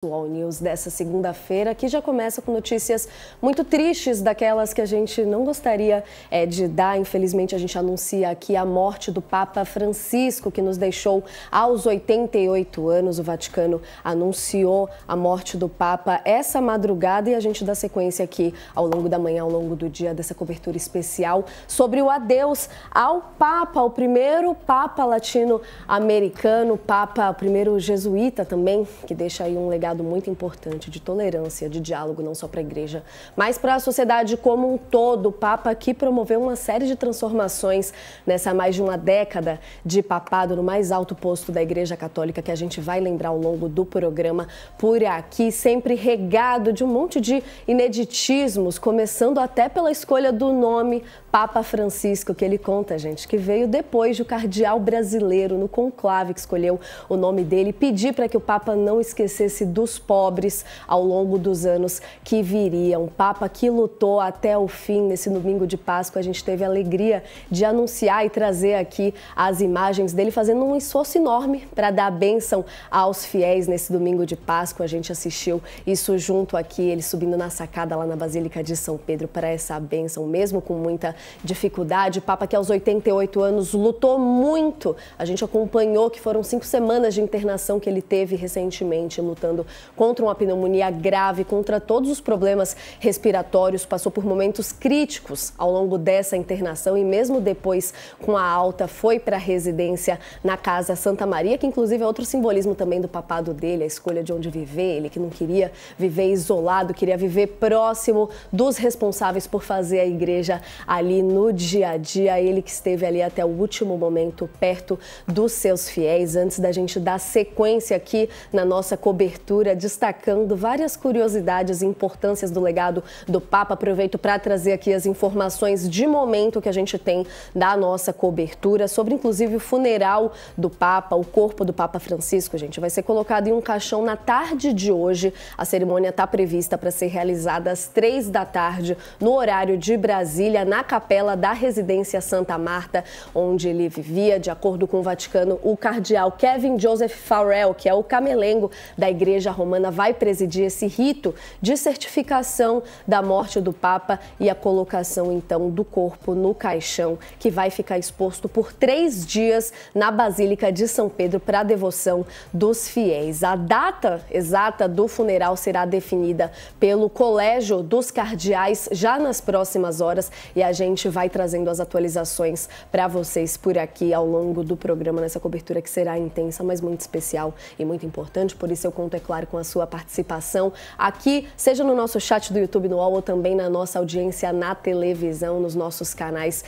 O All News dessa segunda-feira, que já começa com notícias muito tristes, daquelas que a gente não gostaria de dar. Infelizmente, a gente anuncia aqui a morte do Papa Francisco, que nos deixou aos 88 anos. O Vaticano anunciou a morte do Papa essa madrugada e a gente dá sequência aqui ao longo da manhã, ao longo do dia, dessa cobertura especial sobre o adeus ao Papa, o primeiro Papa latino-americano, o primeiro jesuíta também, que deixa aí um legado muito importante de tolerância, de diálogo, não só para a igreja, mas para a sociedade como um todo. O Papa que promoveu uma série de transformações nessa mais de uma década de papado no mais alto posto da Igreja Católica, que a gente vai lembrar ao longo do programa por aqui, sempre regado de um monte de ineditismos, começando até pela escolha do nome Papa Francisco, que ele conta, gente, que veio depois de o cardeal brasileiro no conclave que escolheu o nome dele pedir para que o Papa não esquecesse dos pobres ao longo dos anos que viriam. Papa que lutou até o fim. Nesse domingo de Páscoa, a gente teve a alegria de anunciar e trazer aqui as imagens dele fazendo um esforço enorme para dar a bênção aos fiéis nesse domingo de Páscoa. A gente assistiu isso junto aqui, ele subindo na sacada lá na Basílica de São Pedro para essa bênção, mesmo com muita dificuldade. Papa que aos 88 anos lutou muito. A gente acompanhou que foram 5 semanas de internação que ele teve recentemente, lutando contra uma pneumonia grave, contra todos os problemas respiratórios. Passou por momentos críticos ao longo dessa internação e mesmo depois, com a alta, foi para a residência na Casa Santa Maria, que inclusive é outro simbolismo também do papado dele, a escolha de onde viver. Ele que não queria viver isolado, queria viver próximo dos responsáveis por fazer a igreja ali no dia a dia. Ele que esteve ali até o último momento, perto dos seus fiéis. Antes da gente dar sequência aqui na nossa cobertura, destacando várias curiosidades e importâncias do legado do Papa, aproveito para trazer aqui as informações de momento que a gente tem da nossa cobertura sobre, inclusive, o funeral do Papa. O corpo do Papa Francisco, gente, vai ser colocado em um caixão na tarde de hoje. A cerimônia está prevista para ser realizada às 3 da tarde, no horário de Brasília, na capela da Residência Santa Marta, onde ele vivia. De acordo com o Vaticano, o cardeal Kevin Joseph Farrell, que é o camelengo da Igreja Romana, vai presidir esse rito de certificação da morte do Papa e a colocação, então, do corpo no caixão, que vai ficar exposto por 3 dias na Basílica de São Pedro para a devoção dos fiéis. A data exata do funeral será definida pelo Colégio dos Cardeais já nas próximas horas e a gente vai trazendo as atualizações para vocês por aqui ao longo do programa, nessa cobertura que será intensa, mas muito especial e muito importante. Por isso eu conto, é claro, com a sua participação aqui, seja no nosso chat do YouTube no UOL ou também na nossa audiência na televisão, nos nossos canais,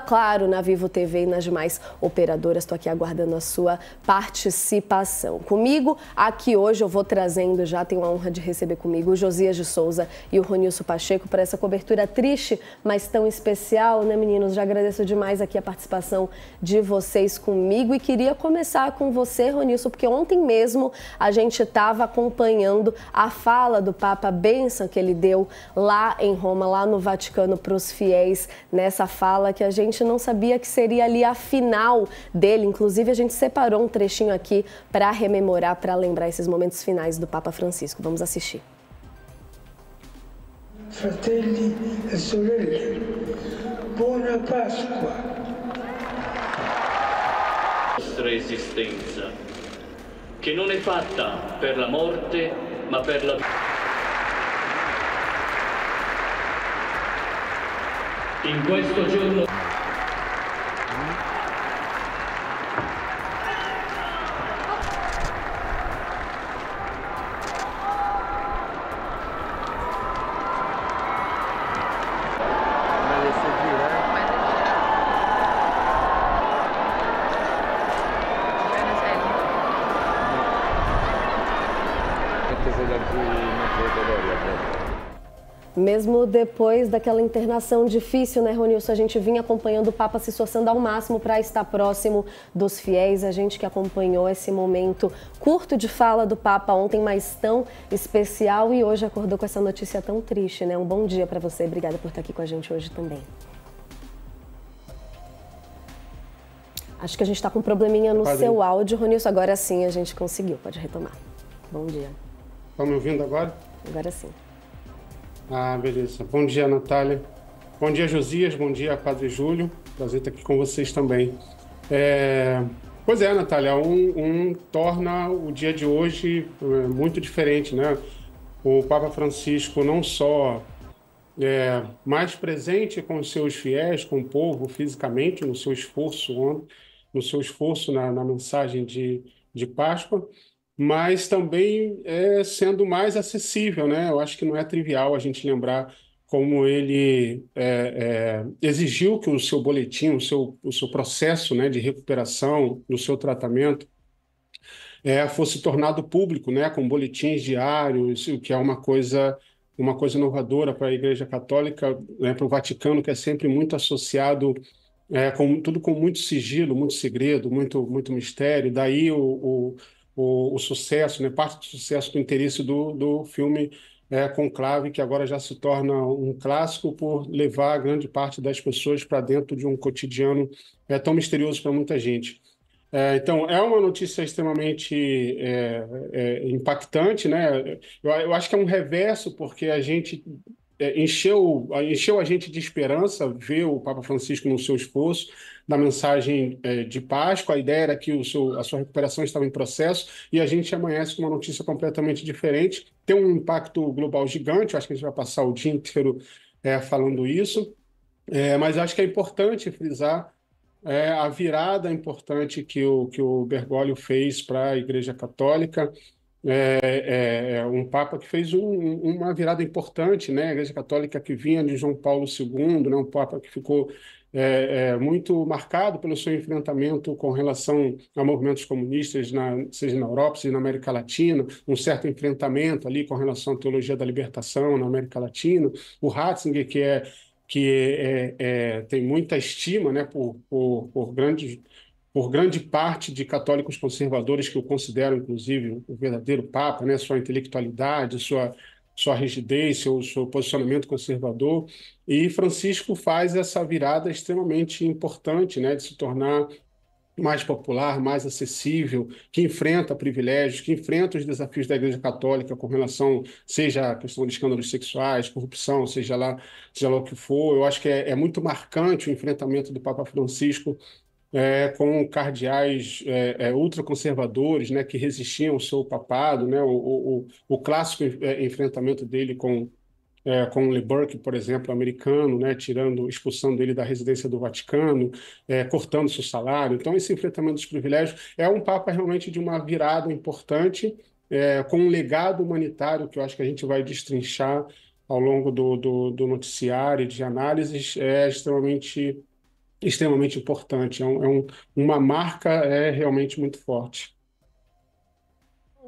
Claro, na Vivo TV e nas demais operadoras. Estou aqui aguardando a sua participação. Comigo aqui hoje eu vou trazendo, já tenho a honra de receber comigo o Josias de Souza e o Ronilson Pacheco para essa cobertura triste, mas tão especial, né, meninos? Já agradeço demais aqui a participação de vocês comigo e queria começar com você, Ronilson, porque ontem mesmo a gente estava acompanhando a fala do Papa, a bênção que ele deu lá em Roma, lá no Vaticano, para os fiéis, nessa fala que a gente não sabia que seria ali a final dele. Inclusive, a gente separou um trechinho aqui para rememorar, para lembrar esses momentos finais do Papa Francisco. Vamos assistir. Fratelli e sorelle, buona Pasqua. Nostra esistenza, che non è fatta per la morte, ma per la vita. In questo giorno Mesmo depois daquela internação difícil, né, Ronilson, a gente vinha acompanhando o Papa se esforçando ao máximo para estar próximo dos fiéis. A gente que acompanhou esse momento curto de fala do Papa ontem, mas tão especial, e hoje acordou com essa notícia tão triste, né? Um bom dia para você. Obrigada por estar aqui com a gente hoje também. Acho que a gente está com um probleminha no seu áudio, Ronilson. Agora sim a gente conseguiu. Pode retomar. Bom dia. Estão me ouvindo agora? Agora sim. Ah, beleza. Bom dia, Natália. Bom dia, Josias. Bom dia, Padre Júlio. Prazer estar aqui com vocês também. Pois é, Natália, torna o dia de hoje muito diferente, né? O Papa Francisco não só mais presente com os seus fiéis, com o povo, fisicamente, no seu esforço na mensagem de Páscoa, mas também sendo mais acessível, né? Eu acho que não é trivial a gente lembrar como ele exigiu que o seu boletim, o seu processo, né, de recuperação, do seu tratamento, fosse tornado público, né, com boletins diários, o que é uma coisa inovadora para a Igreja Católica, né, para o Vaticano, que é sempre muito associado tudo com muito sigilo, muito segredo, muito mistério. Daí o sucesso, né, parte do sucesso do interesse do filme Conclave, que agora já se torna um clássico por levar grande parte das pessoas para dentro de um cotidiano tão misterioso para muita gente. Então, é uma notícia extremamente impactante, né? Eu acho que é um reverso, porque a gente encheu a gente de esperança ver o Papa Francisco no seu esforço, na mensagem de Páscoa. A ideia era que a sua recuperação estava em processo, e a gente amanhece com uma notícia completamente diferente. Tem um impacto global gigante, eu acho que a gente vai passar o dia inteiro falando isso, mas acho que é importante frisar a virada importante que o Bergoglio fez para a Igreja Católica. Um Papa que fez uma virada importante, né? A Igreja Católica que vinha de João Paulo II, né? Um Papa que ficou muito marcado pelo seu enfrentamento com relação a movimentos comunistas, seja na Europa, seja na América Latina, um certo enfrentamento ali com relação à teologia da libertação na América Latina. O Ratzinger, que tem muita estima, né, por grande parte de católicos conservadores, que o consideram, inclusive, o verdadeiro Papa, né, sua intelectualidade, sua rigidez, seu posicionamento conservador. E Francisco faz essa virada extremamente importante, né, de se tornar mais popular, mais acessível, que enfrenta privilégios, que enfrenta os desafios da Igreja Católica com relação, seja a questão de escândalos sexuais, corrupção, seja lá o que for. Eu acho que é muito marcante o enfrentamento do Papa Francisco com cardeais ultraconservadores, né, que resistiam ao seu papado, né, o clássico enfrentamento dele com o Le Burke, por exemplo, americano, né, expulsando ele da residência do Vaticano, cortando seu salário. Então, esse enfrentamento dos privilégios é um Papa realmente de uma virada importante, com um legado humanitário que eu acho que a gente vai destrinchar ao longo do noticiário, de análises, extremamente importante. Uma marca realmente muito forte.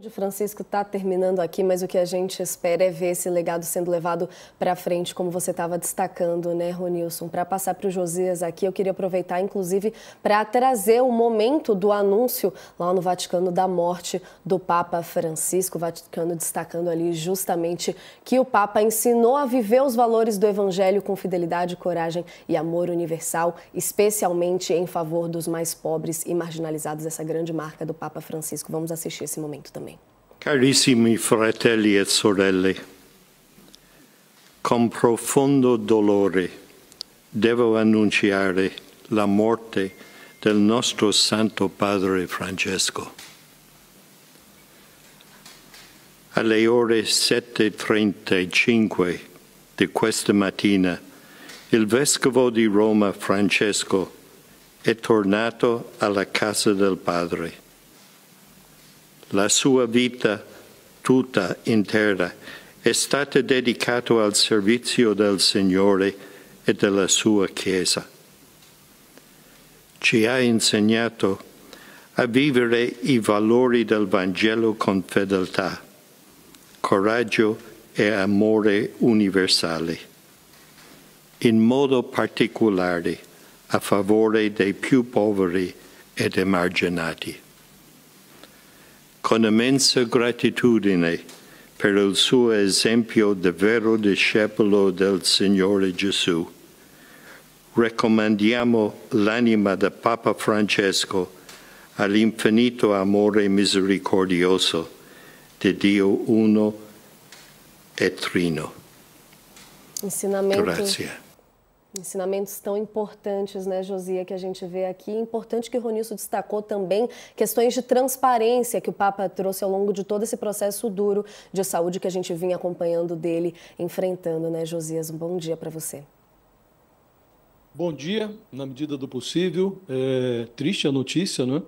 De Francisco está terminando aqui, mas o que a gente espera é ver esse legado sendo levado para frente, como você estava destacando, né, Ronilson? Para passar para o Josias aqui, eu queria aproveitar, inclusive, para trazer o momento do anúncio lá no Vaticano da morte do Papa Francisco. O Vaticano destacando ali justamente que o Papa ensinou a viver os valores do Evangelho com fidelidade, coragem e amor universal, especialmente em favor dos mais pobres e marginalizados. Essa grande marca do Papa Francisco. Vamos assistir esse momento também. Carissimi fratelli e sorelle, con profondo dolore devo annunciare la morte del nostro Santo Padre Francesco. Alle ore 7:35 di questa mattina, il Vescovo di Roma Francesco è tornato alla casa del Padre. La sua vita tutta intera è stata dedicata al servizio del Signore e della sua Chiesa. Ci ha insegnato a vivere i valori del Vangelo con fedeltà, coraggio e amore universali, in modo particolare a favore dei più poveri ed emarginati. Con immensa gratitudine per il suo esempio di vero discepolo del Signore Gesù, raccomandiamo l'anima del Papa Francesco all'infinito amore misericordioso di Dio Uno et trino. Ensinamentos tão importantes, né, Josia, que a gente vê aqui. Importante que o Ronilson destacou também questões de transparência que o Papa trouxe ao longo de todo esse processo duro de saúde que a gente vinha acompanhando dele, enfrentando, né, Josias? Um bom dia para você. Bom dia, na medida do possível. É triste a notícia, né?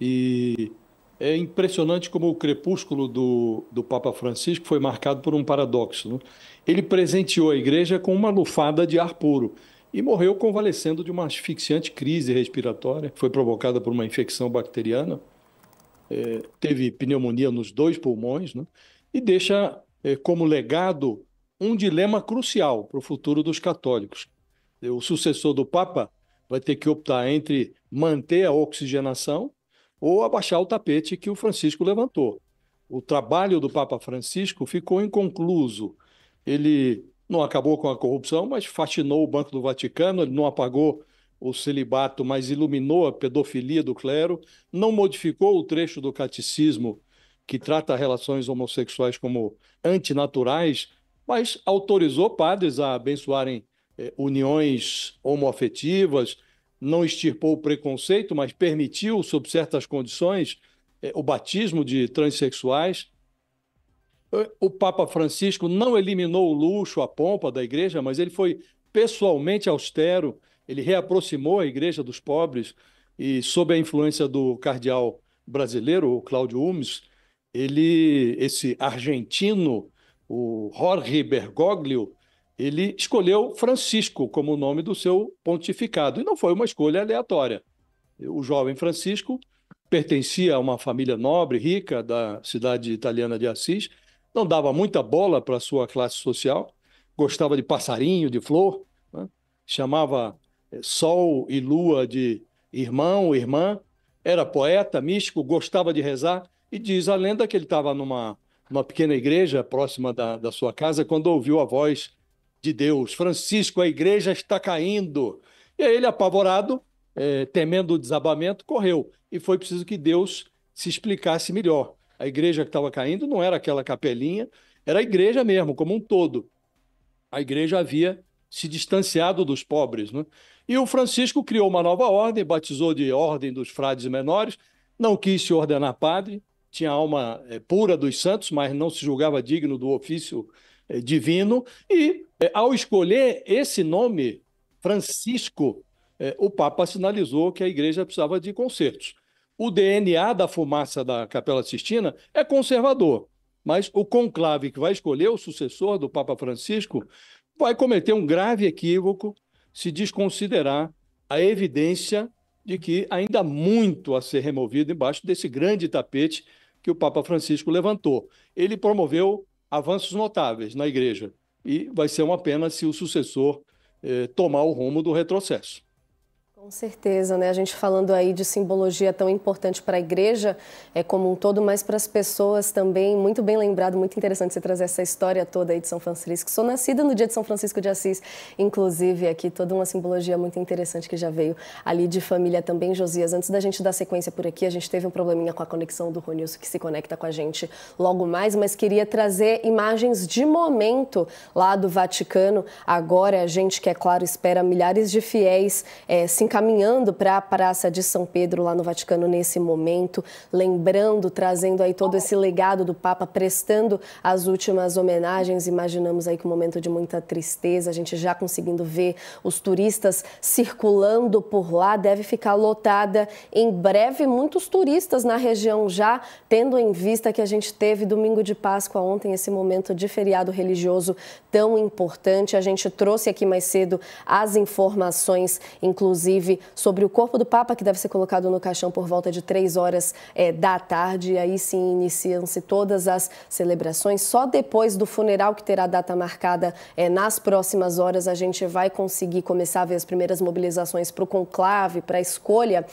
E é impressionante como o crepúsculo do Papa Francisco foi marcado por um paradoxo, né? Ele presenteou a igreja com uma lufada de ar puro e morreu convalescendo de uma asfixiante crise respiratória, que foi provocada por uma infecção bacteriana. Teve pneumonia nos 2 pulmões, né? E deixa como legado um dilema crucial para o futuro dos católicos. O sucessor do Papa vai ter que optar entre manter a oxigenação ou abaixar o tapete que o Francisco levantou. O trabalho do Papa Francisco ficou inconcluso. Ele não acabou com a corrupção, mas fascinou o Banco do Vaticano, ele não apagou o celibato, mas iluminou a pedofilia do clero, não modificou o trecho do catecismo que trata relações homossexuais como antinaturais, mas autorizou padres a abençoarem uniões homoafetivas, não extirpou o preconceito, mas permitiu, sob certas condições, o batismo de transexuais. O Papa Francisco não eliminou o luxo, a pompa da igreja, mas ele foi pessoalmente austero, ele reaproximou a igreja dos pobres e, sob a influência do cardeal brasileiro, o Cláudio Hummes, esse argentino, o Jorge Bergoglio, ele escolheu Francisco como o nome do seu pontificado, e não foi uma escolha aleatória. O jovem Francisco pertencia a uma família nobre, rica, da cidade italiana de Assis, não dava muita bola para a sua classe social, gostava de passarinho, de flor, né? Chamava sol e lua de irmão, irmã, era poeta, místico, gostava de rezar, e diz a lenda que ele estava numa pequena igreja próxima da sua casa quando ouviu a voz de Deus: Francisco, a igreja está caindo. E aí ele, apavorado, temendo o desabamento, correu. E foi preciso que Deus se explicasse melhor. A igreja que estava caindo não era aquela capelinha, era a igreja mesmo, como um todo. A igreja havia se distanciado dos pobres, né? E o Francisco criou uma nova ordem, batizou de Ordem dos Frades Menores, não quis se ordenar padre, tinha a alma pura dos santos, mas não se julgava digno do ofício divino, e ao escolher esse nome, Francisco, o Papa sinalizou que a igreja precisava de consertos. O DNA da fumaça da Capela Sistina é conservador, mas o conclave que vai escolher o sucessor do Papa Francisco vai cometer um grave equívoco se desconsiderar a evidência de que ainda há muito a ser removido embaixo desse grande tapete que o Papa Francisco levantou. Ele promoveu avanços notáveis na igreja e vai ser uma pena se o sucessor tomar o rumo do retrocesso. Com certeza, né? A gente falando aí de simbologia tão importante para a igreja como um todo, mas para as pessoas também. Muito bem lembrado, muito interessante você trazer essa história toda aí de São Francisco. Sou nascida no dia de São Francisco de Assis, inclusive aqui toda uma simbologia muito interessante que já veio ali de família também. Josias, antes da gente dar sequência por aqui, a gente teve um probleminha com a conexão do Ronilson, que se conecta com a gente logo mais, mas queria trazer imagens de momento lá do Vaticano. Agora a gente, que é claro, espera milhares de fiéis se encaminhando para a Praça de São Pedro, lá no Vaticano, nesse momento, lembrando, trazendo aí todo esse legado do Papa, prestando as últimas homenagens. Imaginamos aí que um momento de muita tristeza, a gente já conseguindo ver os turistas circulando por lá, deve ficar lotada em breve. Muitos turistas na região já, tendo em vista que a gente teve domingo de Páscoa ontem, esse momento de feriado religioso tão importante. A gente trouxe aqui mais cedo as informações, inclusive, sobre o corpo do Papa, que deve ser colocado no caixão por volta de 3 horas da tarde. E aí sim iniciam-se todas as celebrações. Só depois do funeral, que terá data marcada nas próximas horas, a gente vai conseguir começar a ver as primeiras mobilizações para o conclave, para a escolha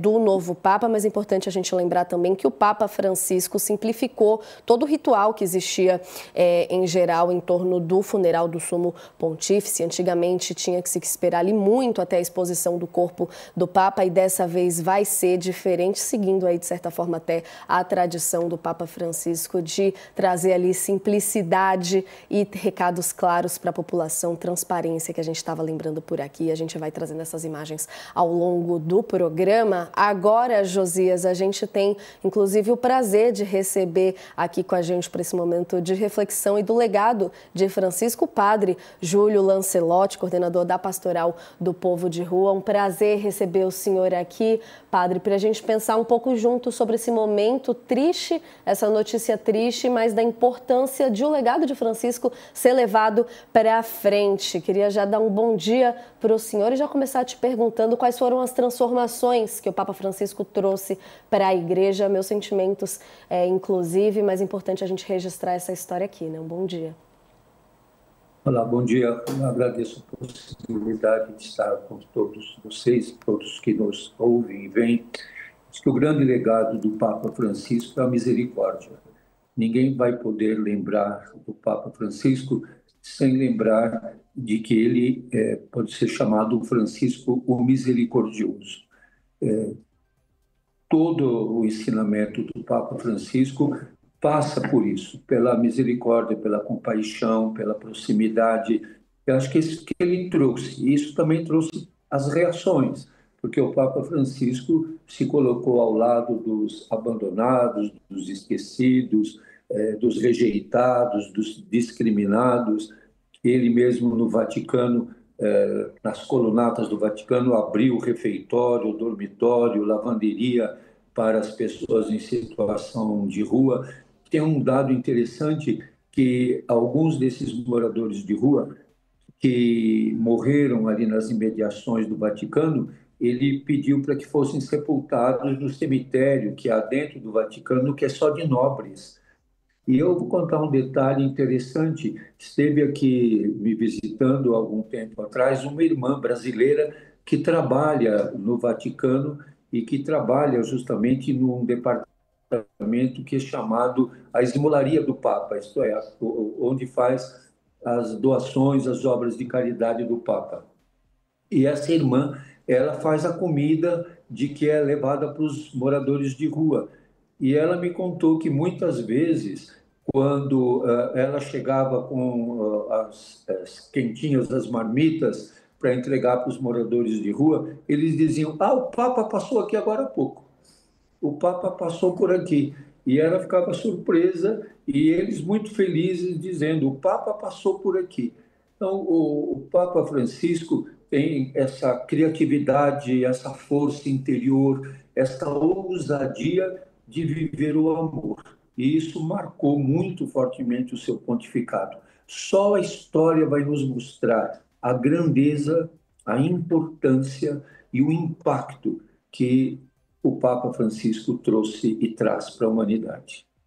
do novo Papa. Mas é importante a gente lembrar também que o Papa Francisco simplificou todo o ritual que existia em geral em torno do funeral do Sumo Pontífice. Antigamente tinha que se esperar ali muito até a exposição do corpo do Papa, e dessa vez vai ser diferente, seguindo aí, de certa forma, até a tradição do Papa Francisco de trazer ali simplicidade e recados claros para a população, transparência, que a gente estava lembrando por aqui. A gente vai trazendo essas imagens ao longo do programa. Agora, Josias, a gente tem, inclusive, o prazer de receber aqui com a gente para esse momento de reflexão e do legado de Francisco, o padre Júlio Lancelotti, coordenador da Pastoral do Povo de Rua. Um prazer receber o senhor aqui, padre, para a gente pensar um pouco junto sobre esse momento triste, essa notícia triste, mas da importância de o legado de Francisco ser levado para frente. Queria já dar um bom dia para o senhor e já começar te perguntando quais foram as transformações que o Papa Francisco trouxe para a igreja. Meus sentimentos, inclusive, mas é importante a gente registrar essa história aqui, né? Um bom dia. Olá, bom dia. Eu agradeço a possibilidade de estar com todos vocês, todos que nos ouvem e veem. Diz que o grande legado do Papa Francisco é a misericórdia. Ninguém vai poder lembrar do Papa Francisco sem lembrar de que ele pode ser chamado Francisco o Misericordioso. Todo o ensinamento do Papa Francisco passa por isso, pela misericórdia, pela compaixão, pela proximidade. Eu acho que isso que ele trouxe. E isso também trouxe as reações, porque o Papa Francisco se colocou ao lado dos abandonados, dos esquecidos, dos rejeitados, dos discriminados. Ele mesmo no Vaticano, nas colunatas do Vaticano, abriu o refeitório, o dormitório, lavanderia para as pessoas em situação de rua. Tem um dado interessante que alguns desses moradores de rua que morreram ali nas imediações do Vaticano, ele pediu para que fossem sepultados no cemitério que há dentro do Vaticano, que é só de nobres. E eu vou contar um detalhe interessante. Esteve aqui me visitando há algum tempo atrás uma irmã brasileira que trabalha no Vaticano e que trabalha justamente num departamento que é chamado a Esmolaria do Papa, isto é, onde faz as doações, as obras de caridade do Papa. E essa irmã, ela faz a comida de que é levada para os moradores de rua. E ela me contou que muitas vezes, quando ela chegava com as quentinhas, as marmitas, para entregar para os moradores de rua, eles diziam: o Papa passou aqui agora há pouco. O Papa passou por aqui. E ela ficava surpresa e eles muito felizes, dizendo: o Papa passou por aqui. Então, o Papa Francisco tem essa criatividade, essa força interior, essa ousadia de viver o amor. E isso marcou muito fortemente o seu pontificado. Só a história vai nos mostrar a grandeza, a importância e o impacto que o Papa Francisco trouxe e traz para a humanidade.